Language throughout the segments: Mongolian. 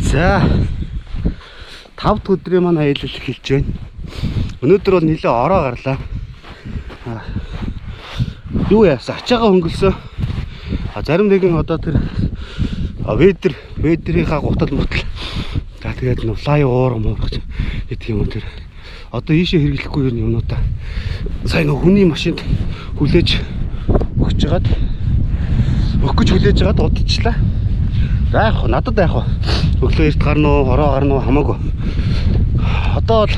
За 5 дахь өдрийн маань аялал эхэлж байна. Өнөөдөр бол нэлээд ороо гарлаа. Юу яасан? Ачаага хөнгөлсөн. Зарим нэгэн одоо тэр ведрийнхаа гутал мутал. За тэгээд нөө лай уурга муургаж гэдэг юм тэр. Одоо ийшээ хэрэглэхгүй юмнуудаа сайн нөө хүний машинд хүлээж өгч хүлээж удажлаа. За яг надад яг өглөө эрт гарна уу, ороо гарна уу хамаагүй. Одоо бол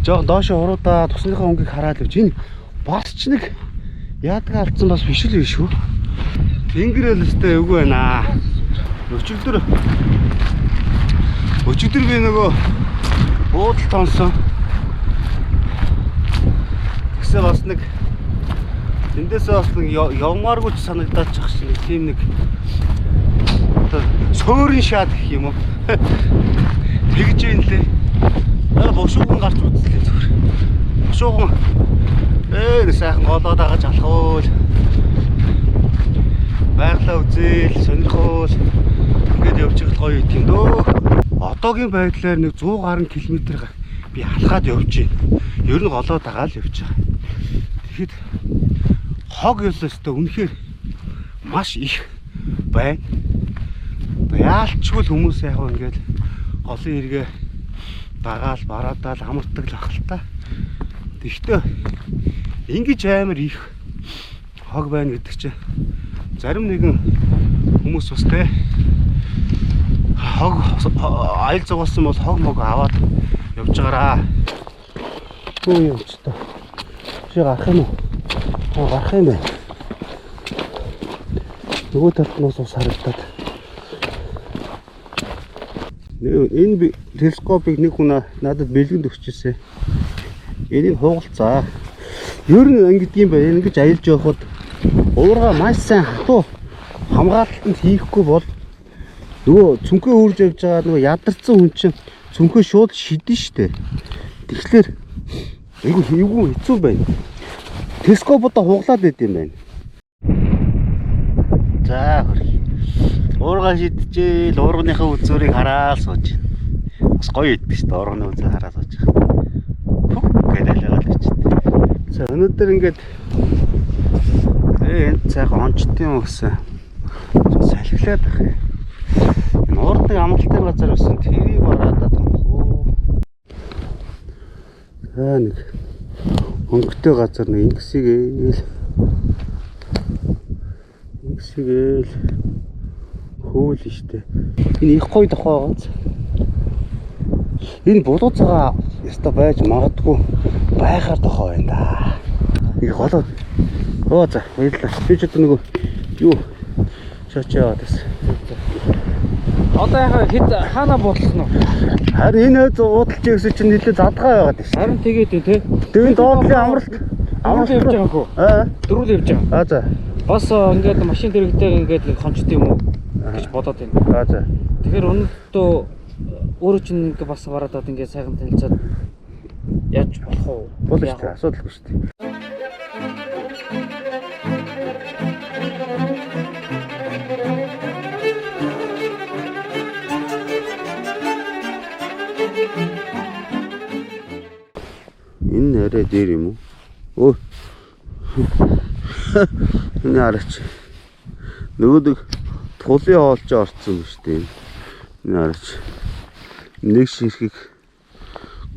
жоох доошо уруудаа тусныхаа өнгийг хараад явж энэ бас ч нэг яадгаа алдсан бас биш л шүү. Тэнгэрэл өстэй үгүй байна. Өчигдөр би нөгөө буудал тонсон. Тэгсээ бас нэг эндээсээ бас нэг явмааргүй ч санагдаад байгаа шиг тийм нэг сөөрийн шаад гэх юм уу. Тэгж юм лээ. Бошууган гарч үзлээ зүгээр. Бошууган сайхан голоод агаж алхуул. Байглаа үзэл, сонирхол ингээд явж байгаа гоё юм дөө. Одоогийн байдлаар нэг 100 гаруй км би алхаад явж байна. Ер нь голоод агаал явж байгаа. Тэгэхэд хог ёлоостой үнэхээр маш их байна. Яалчгүй хүмүүс яг ингээд голын эргээ дагаал бараадаал амардаг л ахaltaа. Тэгтээ ингэж амар их хог байна гэдэг чинь зарим нэгэн хүмүүс бас те хог айл зугаасан бол хог мог аваад явж байгаараа. Юу юм ч та. Чи гарах юм уу? Гарах юм байна. Нөгөө талд нь ус харагдаад. Энэ телескопыг нэг хүн надад бэлгэнд өгчээсэ. Энийг хуугалцаа. Ер нь ингэдэг юм байна. Ингэж аялж явахад уурга маш сайн хатуу хамгаалтанд хийхгүй бол нөгөө цүнхээ үрж явж байгаа нөгөө ядарсан хүн чинь цүнхээ шууд шидэн штэ. Тэгэхээр айгу хэцүү байна. Телескопуудаа хуглаад байд юм байна. За хөрхи. Уурга шидчихээ, уурганыхаа үзүүрийг хараад сууж байна. Бас гоё идэх штэ, уурганы үзүүр хараад сууж байгаа. Гэдэг л байгаа л ч. За өнөөдөр ингээд энд цайхан онцтой юм гэсэн. Салхилаад ах юм. Энэ уурдын амралтын газар байсан тэрийг бараадаад томхоо. За нэг өнгөтэй газар нэг ингэсгээл хөөл штэ. Энэ их гоё тохоо гац. Энэ булуу цагаа яста байж магадгүй байхаар тохоо байна да. Их голоод. Оо за баярлалаа. Би ч одоо нөгөө юу чочоо дэс. Одоо яхаа хэд хаана буудлах нь вэ? Харин энэ уудалж гэсэн чинь нэлээд задгаа байгаад шүү. Харин тэгээд тий. Тэгээд доотлын амралт явж байгаа хөө. Дөрүүл явж байгаа. За. Бас ингээд машин дэрэгтэй ингээд нэг хончт юм уу гэж бодоод байна. За. Тэгэхээр өнөөдөр өөрөө чинь ингээд бас бараадаад ингээд сайхан танилцаад яаж болох вэ? Болно шүү. Асуудалгүй шүү. Энэ арай дээр юм уу? Өө. Энэ арайч. Нөгөөдөг тулын хоолж орцсон юм шүү дээ. Энэ арайч. Нэг ширхэг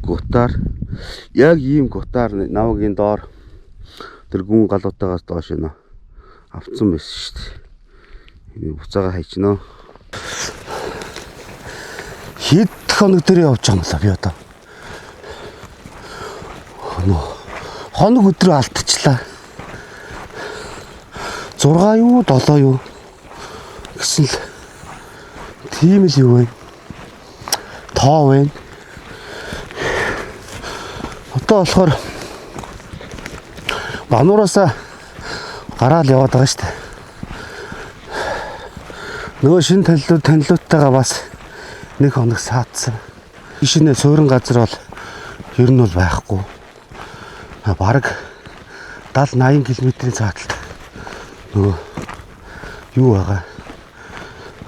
гутаар яг ийм гутаар навгийн доор тэр гүн галуутаагаас доош нэ авцсан байсан шүү дээ. Энэ буцаага хайчнаа. Хэд хоног дээр явж байгаа юм лаа би одоо. Хоног өдрөө алдчихлаа. 6 юу 7 юу гэсэн л тийм л юу вэ? Тоо вэ? Одоо болохоор бануураасаа гараал яваад байгаа шүү дээ. Нөгөө шинэ танилуутайгаа бас нэг хоног саадсан. Ишинэ суурин газар бол ер нь бол байхгүй. Бараг 70-80 км-ийн цааталт нөгөө юу байгаа.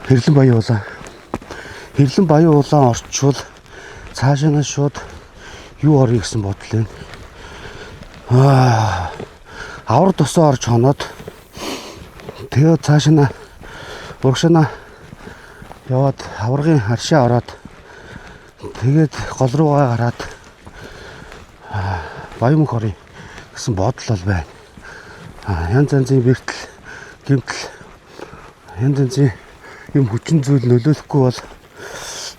Хэрлэн баян уулаа Хэрлэн Баян улаан орчвол цаашаа шууд юу орё гэсэн бодол байна. Авар тосоо орж хоноод тэгээд цаашаа урагшаа яваад аваргын харшаа ороод тэгээд гол руугаа гараад Баян мөнх орё гэсэн бодол бол байна. Янз янзын бэртэл гэмтэл янз янзын юм хүчин зүйл нөлөөлөхгүй бол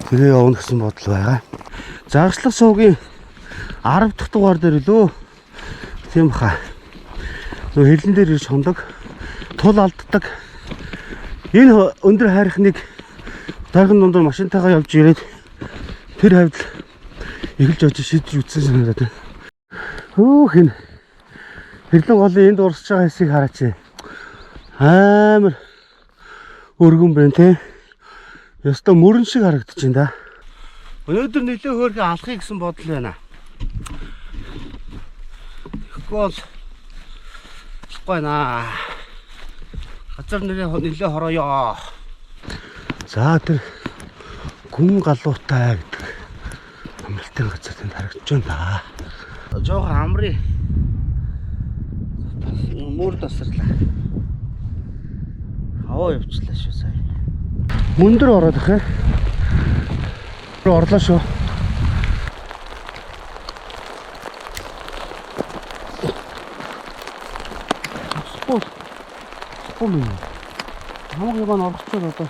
тэгээ явна гэсэн бодол байгаа. Зарчлах суугийн 10 дахь дугаар дээр лөө тийм баха. Нөө хэлэн дээр ирж хондог, тул алддаг. Энэ өндөр хайрхныг даргын дундуур машинтайгаа явж ирээд тэр хавьд эхэлж очиж шийдэж үтсэн санагдаад. Хөөх энэ хэрлэн голын энд урсж байгаа хэсгийг хараач. Амар өргөн байна те. Яста мөрөн шиг харагдаж байна да. Өнөөдөр нэлээ хөөрхөн алхахыг гэсэн бодол байна. Тэгэхгүй бол гойна. Газар нэлээ хорооё. За тэр гүн галуутай гэдэг амралтын газар тэнд харагдаж байна да. Жоо амрын мөр тасарлаа. Хаваа явчлаа шүү сая. Мөндөр ороод их. Орлоо шүү. Спол юм. Хамаг яваа орчиход одоо.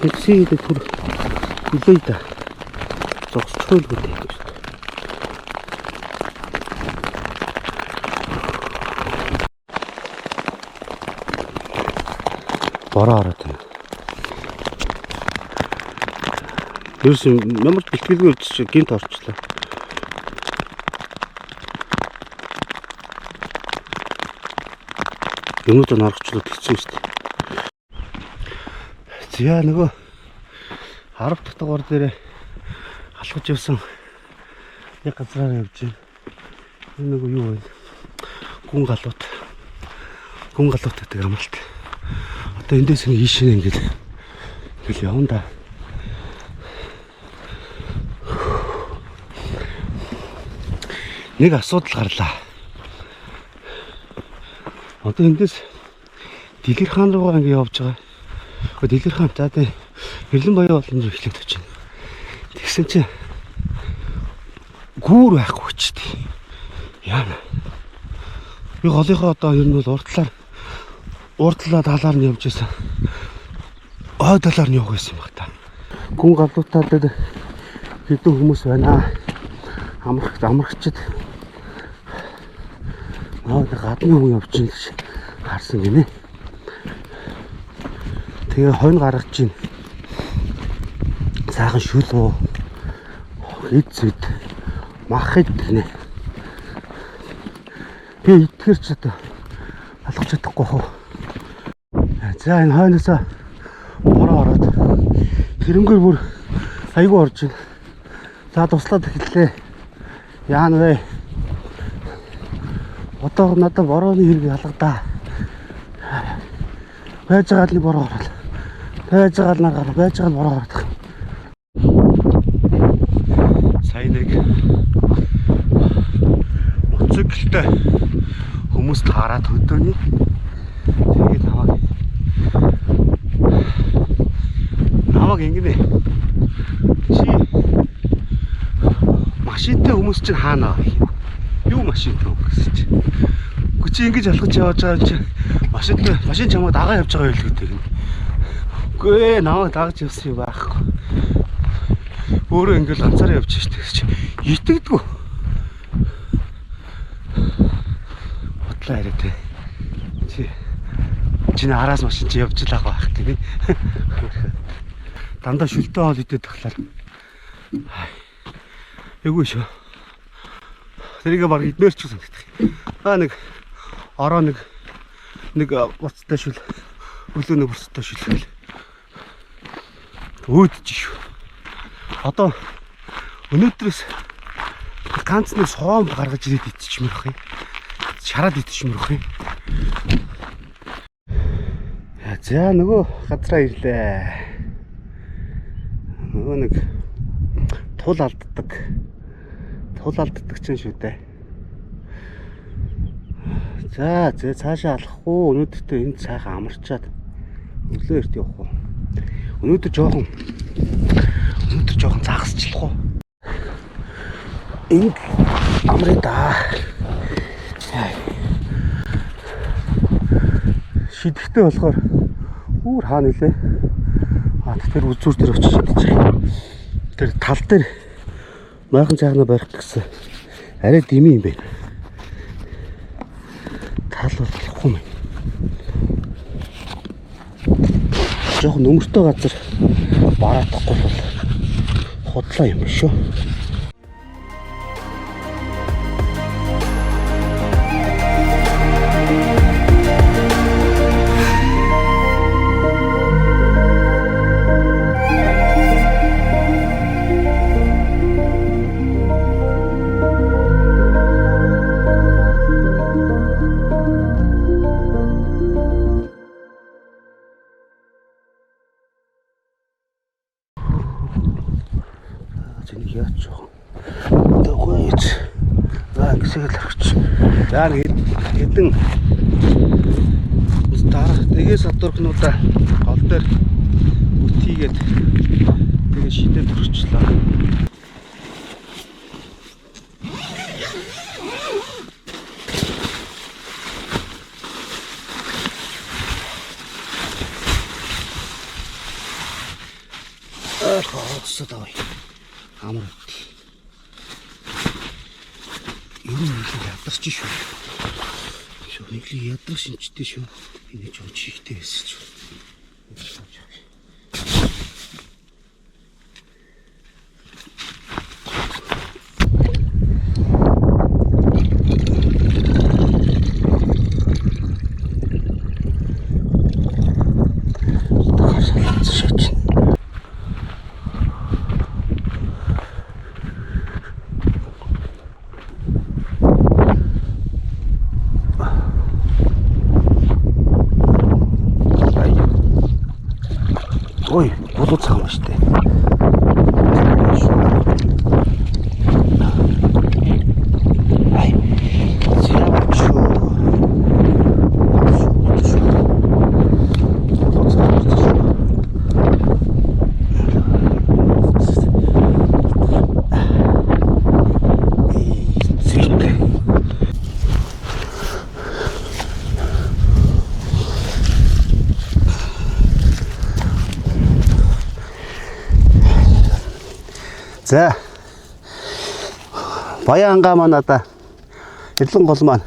Таксиде түр үлээ да. Зогсчихвол гэдэг юм шүү дээ. Бороо ороод байна. Юус ямар бэлтгэлгүй явчих гинт орчлоо. Юмуд нь орчихлоо тэгсэн шүү дээ. Яа нөгөө 10 дахь дугаар дээр алхаж явсан нэг газраар явж байна. Энэ нөгөө юу вэ? Гүн галууд гэдэг амралт. Одоо эндээс нэг ийшээ ингээд явна да. Нэг асуудал гарлаа. Одоо эндээс Дэлгэр хаан руугаа ингээд явж байгаа. Дэлгэр хаан за тэ Хэрлэн Баян олон руу эхлээд очив. Тэгсэн чинь гүүр байхгүй ч тий. Яана. Би голынхоо одоо ер нь бол урдлаа талаар нь явж байсан. Ой талаар нь явах байсан юм байна та. Гүн галуутаа дээр хэдэн хүмүүс байна. Амрагчд гадны хүн явж байгаа гэж харсан гинэ. Тэгээ хойно гаргаж чинь сайхан шүлөө эцэд махад гинэ. Би итгэр ч одоо алхаж чадахгүй хөө. За энэ хойноосоо бороо ороод тэрнгэр бүр айгүй орж байна. За туслаад эхэллээ. Яан вэ? Одоо надад борооны хэрэг ялгадаа. Байж байгаа л бороо ороод. Байж байгаа л бороо ороод. Сайн нэг моцикэлтэй хүмүүс таарад хөдөөний. Тэгээд намайг ингэнэ. Чи машинтай хүмүүс чинь хаана вэ? Юу машинтай хүмүүс чинь? Үгүй чи ингэж алхаж явж байгаа чи машин чамайг дагаа явж байгаа юу гэдэг юм. Үгүй намайг дагаж явсан юм байхгүй. Өөрөө ингээл ганцаараа явж штэ чи итэгдэггүй. Бодлоо яриа тэ. Чиний араас машин чи явж л байгаа байх гэх. Дандаа шүлтэн хоол идэх тахлаар Эгүй шүү. Тэрийг баг идмээр ч санагдах. Нэг ороо нэг буцтай шүл. Өглөөний буцтай шүл. Өөдөж шүү. Одоо өнөөдрөөс ганц нэг соом гаргаж ирээд идчихмээр бах юм. Шараад идчихмээр бах юм. За нөгөө газараа ирлээ. Нөгөө нэг тул алддаг чинь шүү дээ. За цаашаа алахгүй өнөөдөртөө энэ цайхан амарчаад өглөө эрт явах уу. Өнөөдөр жоохон загасчлах уу. Инг амраа да. Шидэхтэй болохоор үүр хаана нэлээ. Тэр үзүүр дээр очиж шидэж. Тэр тал дээр майхан цайхнаа барих гэсэн арай дими юм байна. Тал болохгүй юм. Жохон нөмөртэй газар бараадахгүй бол хотлоо юм шүү. За хэдэн дараа тэгээс садвархнуудаа гол дээр үтийгээд тэгээ шидээд өрчлөө. Хоцсодой. Амар үт. Энэ ядарч шүү. Нэг л ядрах шинжтэй шүү. Энэ ч жоо чихтэй байсан шүү. Ой, болоод цаам штэ. Ай. Зяавч. За. Баянгаа манада эдлэн гол маань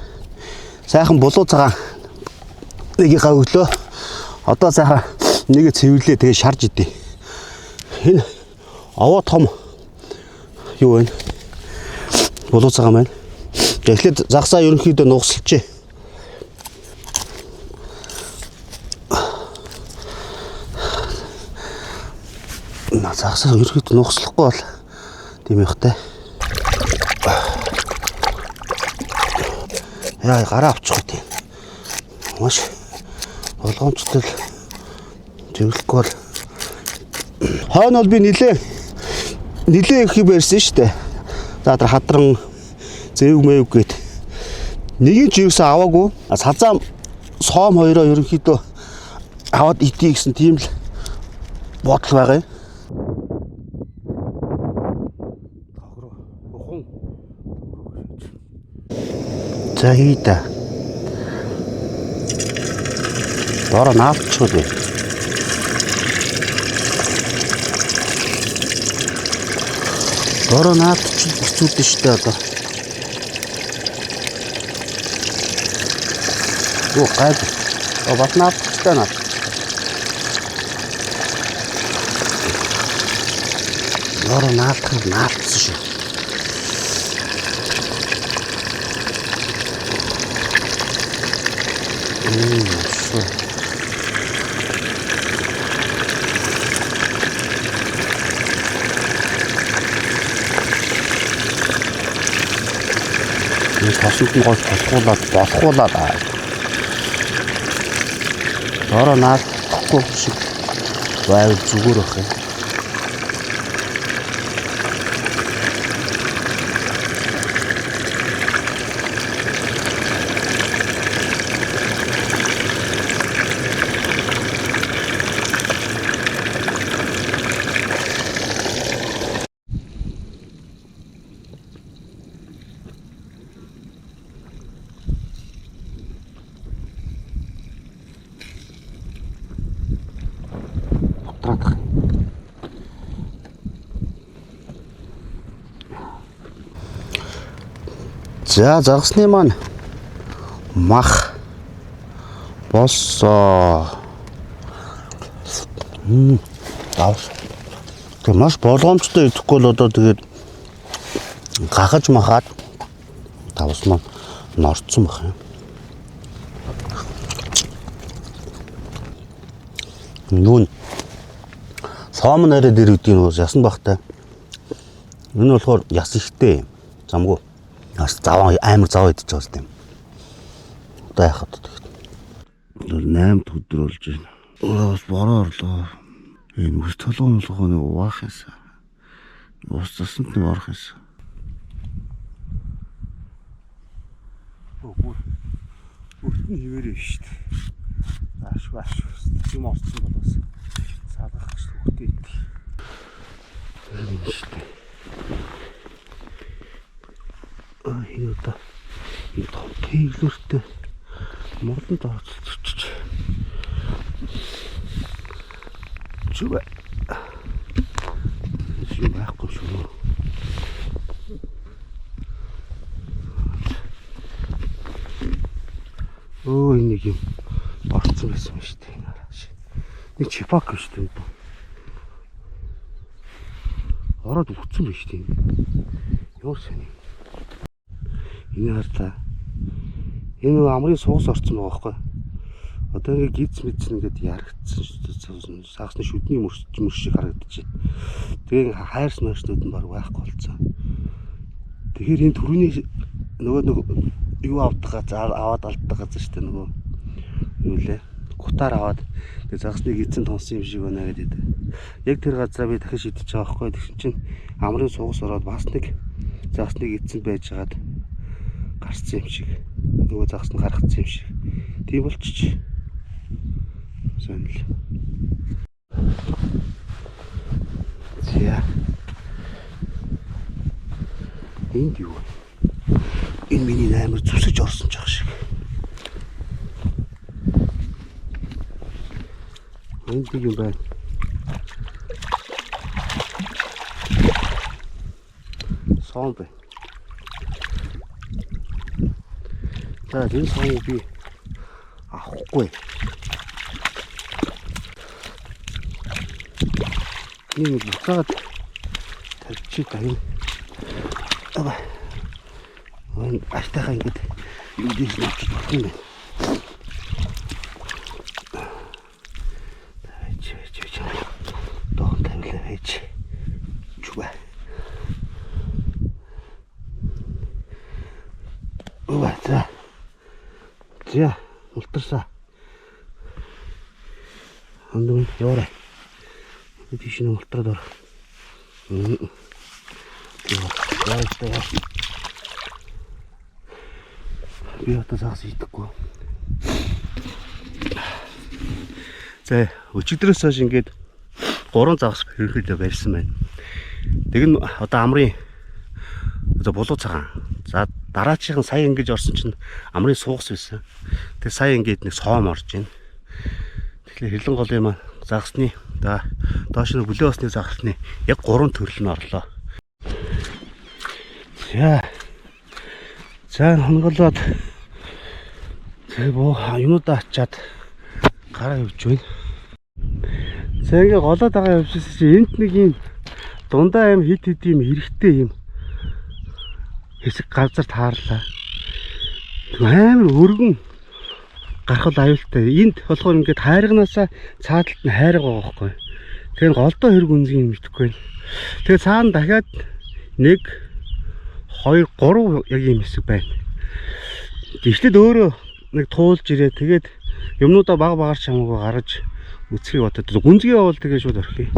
сайхан булуу цагаан нэгийг өглөө. Одоо сайхан нэгэ цэвэрлээ тэгээ шарж идэв. Энэ овоо том юу вэ? Булуу цагаан байна. Эхлээд загсаа ерөнхийдөө нугсалчээ. Загсаа ерөнхийдөө нугслахгүй бол тийм ихтэй. Яа гараа авчих тийм. Маш болгоомжтой зөвлөхгүй бол хойно бол би нилээ их барьсан шүү дээ. За тэр хадран зэв мэв гээд нэгийг ч юусэн аваагүй. Сазаа соом хоёроо ерөнхийдөө аваад итий гэсэн тийм л бодол байгаа юм. За хийдэ. Дороо наавчихгүй дээ. Дороо наавчих хэцүүдэн штэ одоо. Оо гайд. Бас наавчихтай наа. Ороо наалтах наалтсан шүү. Шүү. Энэ тосонд нь гол болохуулаад ороо наалтахгүй шиг байвал зүгээр бах юм. За загсны маань мах болсоо. Давс. Тэг маш болгоомжтой идэхгүй л одоо тэгээд гахаж махаад давс маань норцсон байх юм. Нүн сом нараа дээр үдийн уус ясан багтай. Энэ болохоор яс ихтэй замгүй. Бас заваа амар заваа идэж байгаа юм. Одоо яхад тэгээд 8 өдөр болж байна. Бас бороо орлоо. Энэ үс толгойн болгоны угаах юмсан. Ус засанд нэг орох юмсан. Өртний хിവэрээ шүү дээ. Ааш. Юм орсон болоос. Саадах гэж хөвгтэй идэх. Энэ шүү дээ. Хинута энэ тэглэртэй модон дооцолчих. Чүвэ. Шин байхгүй шүү. Энэ юм орцсон байсан шүү дээ. Нэг чипак шүү дээ. Ороод өгцөн биш тийм. Юу сони. Энэ хартаа. Энэ амрын суус орцсон байгаа байхгүй. Одоо ингээ гиз мэдсэн ингээд ярагдсан. Сагсны шүдний мөрш шиг харагдаж байна. Тэгээ хайрс мэрчнүүд нь баг байхгүй болцсон. Тэгэхээр энэ түрүүний нөгөө юу аваад алддаг газар шүү дээ нөгөө. Юу лээ? Гутаар аваад тэгээ загсны гизэн тонсон юм шиг байна гэдэг. Яг тэр газараа би дахиж шидэж байгаа байхгүй. Тэгсэн чинь амрын суус ороод бас нэг загсны гизэн байж хагаад гарцсан юм шиг. Нөгөө загс нь гаргацсан юм шиг. Тийм болчих. Сонил. Зя. Энд юу? Энэ миний амар зүсэж орсон ч ах шиг. Энд юм байна. Сон байна. За энэ соныг би авахгүй. Энэ буцаад тавьчих тань. Ава. Он астахаа ингэж юу дийс навчих болох юм байна. Доон тавилаа байж. Чуба. Ова за. За, ултарсаа. Андын яваарай. Тийш нэг ултраад ор. Яа. Би одоо загас идэхгүй. За, өчигдрөөс хойш ингээд 3 загас хэрхэлдэ барьсан байна. Тэг нь одоо амрын одоо булуу цагаан. За дараачихын сая ингэж орсон чинь амрын суугас байсан. Тэг сая ингээд нэг соом орж байна. Тэгэхээр хэрлэн гол юм загасны доош нь бүлээ усны загасны яг 3 төрөл нь орлоо. За хонголоод юмудаа ачаад гараа явж байна. За ингээ голоод байгаа явжсэн чи энд нэг юм дундаа юм хит юм хэрэгтэй юм хэсэг газар таарлаа. Амар өргөн гарахад аюултай. Энд болохоор ингээд хайрганаасаа цааталт нь хайрга байгаа байхгүй. Тэгэхээр голдоо хэрэг үнзгийг юм мэдэхгүй байна. Тэгээ цаана дахиад 1 2 3 яг ийм хэсэг байна. Тэгвэл өөрөө нэг туулж ирээ. Тэгээд юмнуудаа баг багаар чамаагүй гаргаж үцгийг бодоод гүнзгий бол тэгээ шууд орхив.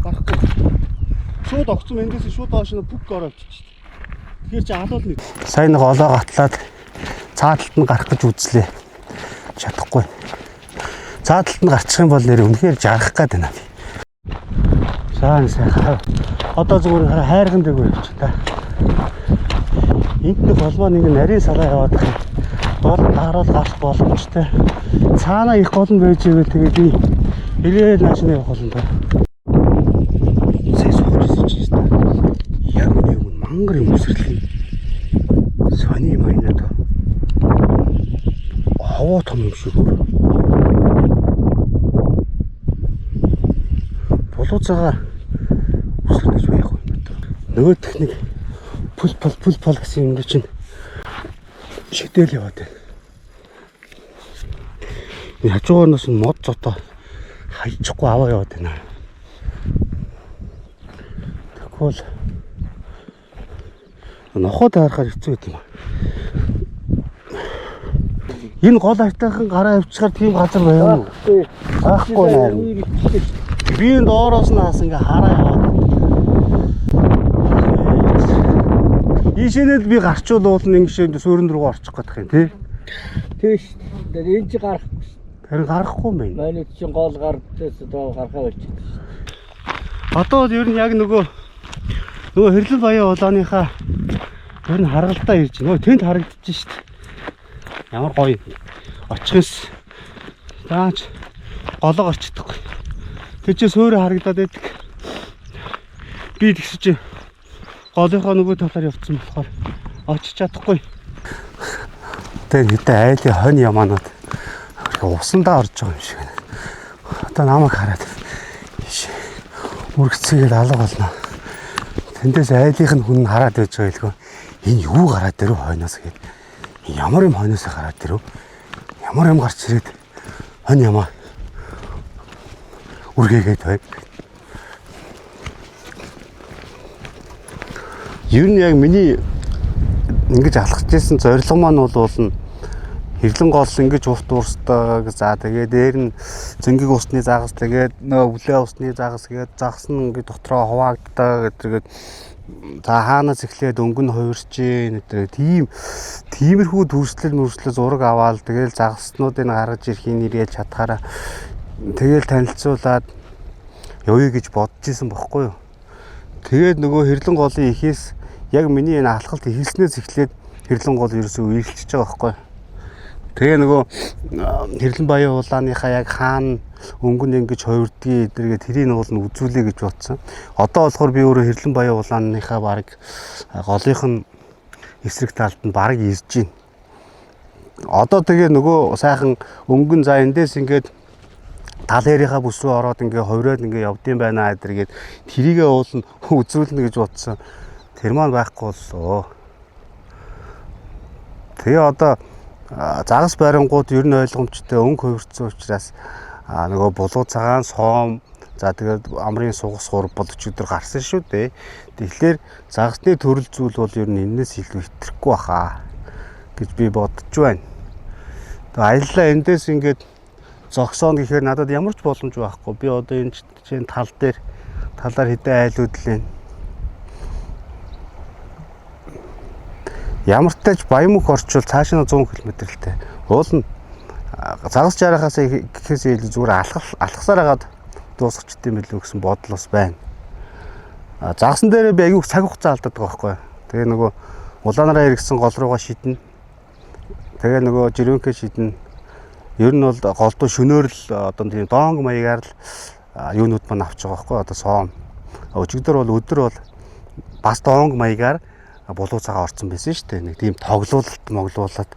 Барахгүй. Шууд огцом эндээс шууд доош нь бүг ороод чиж. Тэгэхээр чи алуул нэг. Сайн нэг олоо гатлаад цааталт нь гарах гэж үзлээ. Чадахгүй. Цааталт нь гарчих юм бол нэр үнэхээр жаргах гээд байна. Сайн сайхан. Одоо зүгээр хайрхан дээгүү явчих та. Энд нэг холбоо нэг нарийн салаа яваад байгаа. Гол таарал гарах боломжтой. Цаана их гол нь байж ивэл тэгээд би ирээд наашны явах болно даа. Мангар юм үсрэрлээ. Сони майна то. Хаваа том юм шиг. Болооцоогоо үсрэрлэж байх юм то. Нөгөө техник пул гэсэн юм чинь шидээл яваад байна. Хажуугаас нь мод зото хайчихгүй аваа яваад байна. Тэгвэл ноход харахаар хэцүү байт юм аа. Энэ гол айтайхан гараа авчихаар тийм газар байна уу? Аахгүй наа. Би энэ доороос наас ингээ хараа яваад. Ийшэнэд би гарчул уулна ингэшээ суурин руу орчих гэдэг юм тий. Тийш. Тэгээд энэ чи гарахгүй. Харин гарахгүй юм байна. Манай чинь гол гардаас доо гарахаа болчихсон. Одоо ер нь яг нөгөө хэрлэн баяа улааныхаа ер нь харгалдаа ирж байна. Тэнд харагдчих шүү дээ. Ямар гоё. Очихс. Таач голоо орчдөг. Тэг чи суурь харагдаад байдаг. Би тэгсэж голынхоо нөгөө талаар явцсан болохоор очиж чадахгүй. Тэг хэдэ айлын хонь ямаанууд усандаа орж байгаа юм шиг байна. Одоо намайг хараад үргэцгээл алга болно. Тэндээс айлынх нь хүн хараад байж байгаа илгөө. Энэ юу гараад ирв хойноос гээд. Ямар юм хойноос гараад ирв? Ямар юм гарч ирээд хонь ямаа үргээгээд байна. Ер нь яг миний ингэж алхаж ирсэн зорилго маань бол хэрлэн гол ингэж урт уурстай. За тэгээд дээр нь зөнгиг усны загас тэгээд нөө үлээ усны загас гээд загас нь ингэ дотроо хуваагдаа гэдэргээд за хаанаас эхлээд өнгө нь хувирч ийн гэдэг тиймэрхүү дүрслэл зураг аваад тэгээд загаснуудыг гаргаж ирэхийг нэргээл чадхаараа тэгээд танилцуулаад явъя гэж бодож исэн бохгүй юу. Тэгээд нөгөө хэрлэн голын ихээс яг миний энэ алхалт эхэлснээс эхлээд хэрлэн гол ерөөсөө үйлчилж байгаа бохгүй юу. Тэгээ нөгөө хэрлэн баяа улааныхаа яг хаана өнгө нь ингэж хувирдгийг эдэргээ тэрийг нь үзүүлээ гэж бодсон. Одоо болохоор би өөрөө хэрлэн баяа улааныхаа баг голынх нь эсрэг талд нь баг ирж байна. Одоо тэгээ нөгөө сайхан өнгөн за эндээс ингээд тал хэрийнхаа бүс рүү ороод ингээ хувираад ингээ явдсан байна эдэргээд тэрийгээ уулна үзүүлнэ гэж бодсон. Тэр маань байхгүй боллоо. Тэгээ одоо загас байрангууд ер нь ойлгомжтой өнгө хувирцсан учраас нөгөө булуу цагаан соом за тэгээд амрын сугас хур болч өдр гарсан шүү дээ. Тэгэхээр загасны төрөл зүйл бол ер нь энэс илүү хэтрэхгүй баха гэж би бодож байна. Тэгээ аяллаа эндээс ингээд зогсоно гэхээр надад ямар ч боломж байхгүй. Би одоо энэ чинь талаар хэдэн айлууд л байна. Ямар ч тач Баянмөнх орчвол цаашаа 100 км л те. Уул нь загас жарахаас гэхээс илүү зүгээр алхасаар хагаад дуусгач дим билүү гэсэн бодол бас байна. Загсан дээрээ би аягүй цаг хугацаа алдаад байгаа байхгүй. Тэгээ нөгөө улаанараа иргэсэн гол руугаа шиднэ. Тэгээ нөгөө жирвэнхэ шидэн ер нь бол голдуу шөнөөр л одоо тийм доонг маягаар л юунууд маань авч байгаа байхгүй одоо соом. Өчигдөр бол өдөр бол бас доонг маягаар булуу цагаан орсон байсан шүү дээ. Нэг тийм тоглуулалт моглуулаад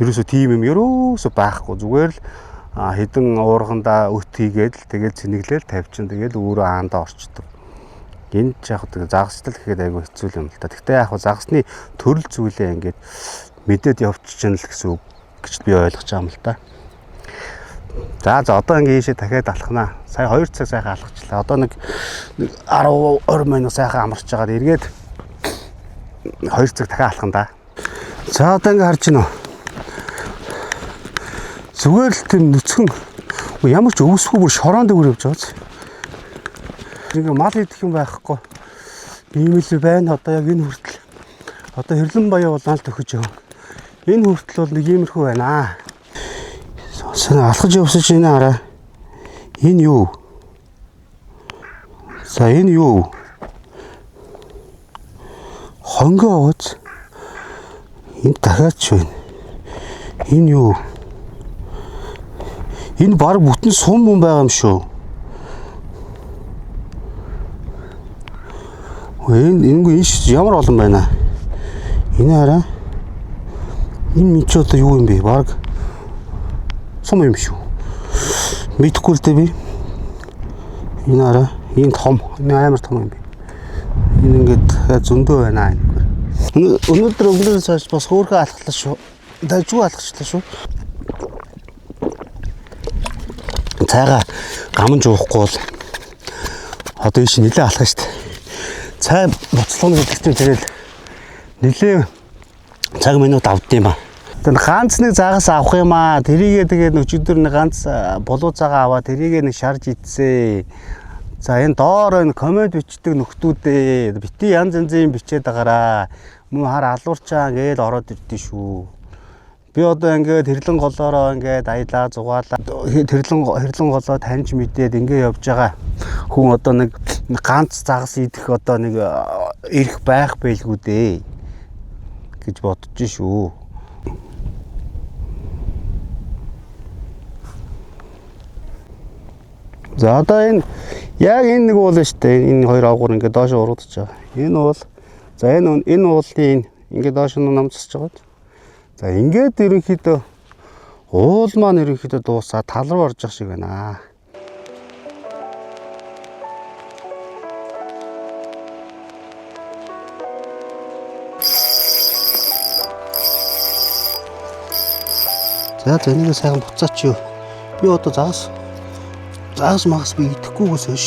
ерөөсөө тийм юм ерөөсөө байхгүй. Зүгээр л хэдэн уургандаа өт хийгээд л тэгэл цэнэглээл тавьчин тэгэл өөрөө аандаа орчдөг. Энд ч яг тэгээ загасдал гэхэд айгүй хэцүү юм л та. Гэхдээ яг загасны төрөл зүйлээ ингээд мэдээд явчихна л гэсэн үг гэж би ойлгож байгаа юм л та. За одоо ингээд ийшээ дахиад алхнаа. Сая 2 цаг сайхан алхачлаа. Одоо нэг 10 минут сайхан амарч байгаад эргээд 2 цаг дахиад алхан да. За одоо ингээд харж байна уу? Зүгээр л тийм нүцгэн ямар ч өвсгүй бүр шороон дээгүүр явж байгаа ч. Ингээ мал идэх юм байхгүй. Ийм л байна одоо яг энэ хүртэл. Одоо хэрлэн баяа болоо л төхөж байгаа. Энэ хүртэл бол нэг иймэрхүү байна. Сан алхаж явсаж байна хараа. Энэ юу? За энэ юу? Хонгоо ууц. Энэ дахиад ч байна. Энэ юу? Энэ баг бүтэн сум юм байгаа юм шүү. Энэ ямар олон байна. Энэ хараа. Энэ минь ч одоо юу юм бэ? Баг сум юм шүү. Мэдхгүй л дээ би. Энэ хараа. Энэ том. Энэ амар том юм бэ. Энэ ингээд зөндөө байна энэ. Өнөөдөр өглөөс хойш бас хөөрхөн алхлаа шүү. Дажгүй алхачлаа шүү. Цайгаа гаман жуухгүй бол одоо ийш нилээ алхах штт. Цай буцлууны гэдэг чинь тэгэл нилээ цаг минут авд юм аа. Тэгээд ганц нэг заагаас авах юм аа. Тэрийгээ тэгээд өчигдөр нэг ганц булуу цагаа аваа тэрийгээ нэг шарж идсээ. За энэ доор энэ коммент бичдэг нөхдүүдээ бити янз янзын бичээд байгаараа. Мөн хар алуурчаа гээд ороод ирдээ шүү. Би одоо ингээд хэрлэн голоороо ингээд аялаа зугаалаа хэрлэн голоо таньж мэдээд ингээд явж байгаа хүн одоо нэг ганц загас идэх одоо нэг ирэх байх байлгүй дээ гэж бодож шүү. За одоо энэ яг энэ нэг уул шүү дээ. Энэ хоёр авгуур ингээд доош урагдаж байгаа. Энэ уул за энэ уулын ингээд доош нь намцсаж байгаа. За ингээд ерөнхийдөө уул маань ерөнхийдөө дуусаад тал руу орж явах шиг байна. За энийг сайхан буцаач юу. Би одоо загас магас би идэхгүйгээс хойш